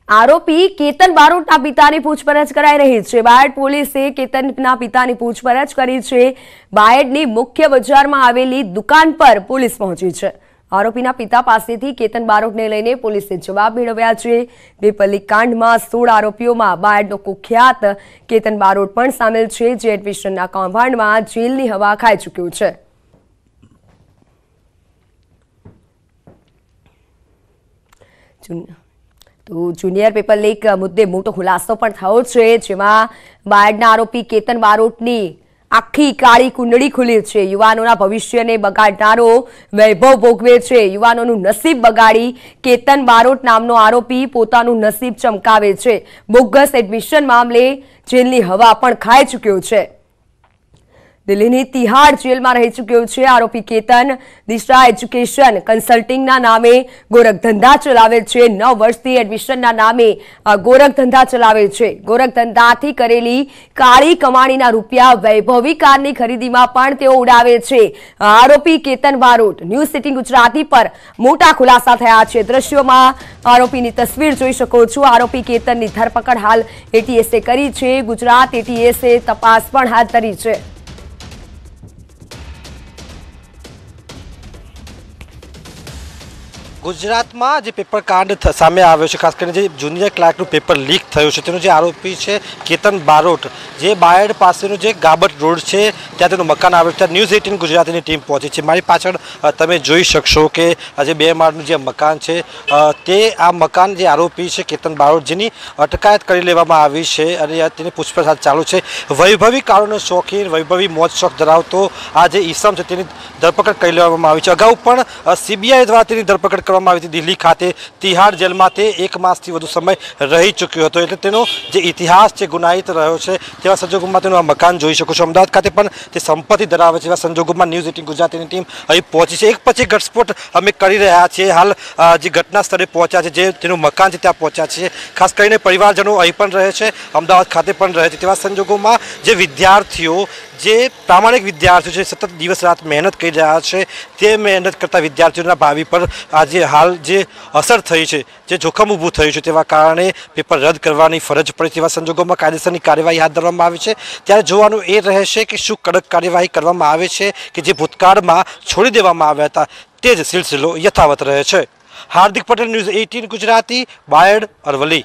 आरोपी केतन बारोटના પિતાની પૂછપરછ કરાઈ રહી છે। બાયડ પોલીસે કેતનના પિતાની પૂછપરછ કરી છે। બાયડની મુખ્ય બજારમાં આવેલી દુકાન પર પોલીસ પહોંચી છે। આરોપીના પિતા પાસેથી કેતન બારોટને લઈને પોલીસે જવાબ મેળવ્યા છે। વેપલ્લી કાંડમાં 16 આરોપીઓમાં બાયડનો કુખ્યાત કેતન બારોટ પણ સામેલ છે, જે એડમિશનના કૌભાંડમાં જેલની હવા ખાઈ ચૂક્યો છે। तो जूनियर पेपर लीक मुद्दे मोटो खुलासो पण थयो छे, जेमां बायडना आरोपी केतन बारोटनी आखी काळी कुंडળી खुली छे। युवानोना भविष्यने बगाड़नारो वैभव भोगवे छे। युवानोनुं नसीब बगाड़ी केतन बारोट नामनो आरोपी पोतानुं नसीब चमकावे छे। बोगस एडमिशन मामले जेलनी हवा पण खाई चूक्यो छे। दिल्हीनी तिहाड़ जेल में रही चुक्यो छे। आरोपी केतन दिशा एज्युकेशन कन्सल्टिंगना नामे गोरख धंधा चलावे छे। 9 वर्षथी एडमिशनना नामे गोरख धंधा चलावे छे। गोरख धंधाथी करेली काळी कमाणीना रूपिया वैभवी कारनी खरीदीमां पण तेओ उडावे छे। आरोपी केतन बारोट न्यूज 18 गुजराती पर मोटा खुलासा थया छे। दृश्योमां आरोपीनी तस्वीर जोई शको छो। आरोपी केतननी धरपकड़ हाल एटीएसे करी छे। गुजरात एटीएसे तपास पण हाथ धरी छे। गुजरात में जो पेपर कांड सामे आव्यो छे, खास करीने जूनियर क्लार्कनुं पेपर लीक थयुं छे, तेनो जे आरोपी छे केतन बारोट, जे बायड पासेनो जे गाबट रोड छे त्यां तेनुं मकान आवेलुं छे। न्यूज 18 गुजरातीनी टीम पहोंची छे। मारी पाछळ तमे जोई शकशो के आज 2 माळनुं जे मकान छे ते आ मकान जे आरोपी छे केतन बारोट, जेनी अटकायत करी लेवामां आवी छे अने तेनी पूछपरछ चालू छे। वैभवी कारोनो शौकीन, वैभवी मोज शौक धरावतो आ जे ईसम छे तेनी धरपकड़ करी लेवामां आवी छे। अगाऊ पण सीबीआई द्वारा तेनी धरपकड़ दिल्ही खाते तिहाड़ जेल में 1 मासथी वधु समय रही चूक्यो हतो। एटले तेनो जे इतिहास छे गुनाहित रह्यो छे, तेवा संजोगोमां तेनो आ मकान जोई शको छो। अमदावाद खाते पण ते संपत्ति धरावे छे। एवा संजोगोमां न्यूज 18 गुजरातीनी टीम અહીં પહોંચી છે। એક પછી ઘટસ્ફોટ અમે કરી રહ્યા છીએ। હાલ જે ઘટના સ્થળે પહોંચ્યા છે, જે તેનું મકાન છે ત્યાં પહોંચ્યા છે। ખાસ કરીને પરિવારજનો અહીં પણ રહે છે, અમદાવાદ ખાતે પણ રહે છે। તેવા સંજોગોમાં જે વિદ્યાર્થીઓ, જે प्रामाणिक विद्यार्थी है, सतत दिवस रात मेहनत कर रहा है, ते मेहनत करता विद्यार्थीओना भावी पर आज हाल जे असर थई है, जे जोखम ऊभुं थयुं छे, तेवा कारणे पेपर रद्द करवानी फरज पड़ी। तेवा संजोगोमां कायदेसरनी कार्यवाही हाथ धरवामां आवी छे। त्यारे जोवानुं ए रहेशे कि शुं कड़क कार्यवाही करवामां आवे छे कि जे भूतकाळमां छोड़ी देवामां आव्या हता ते ज सिलसिलो यथावत रहे छे। हार्दिक पटेल, न्यूज 18 गुजराती, बायड, अरवली।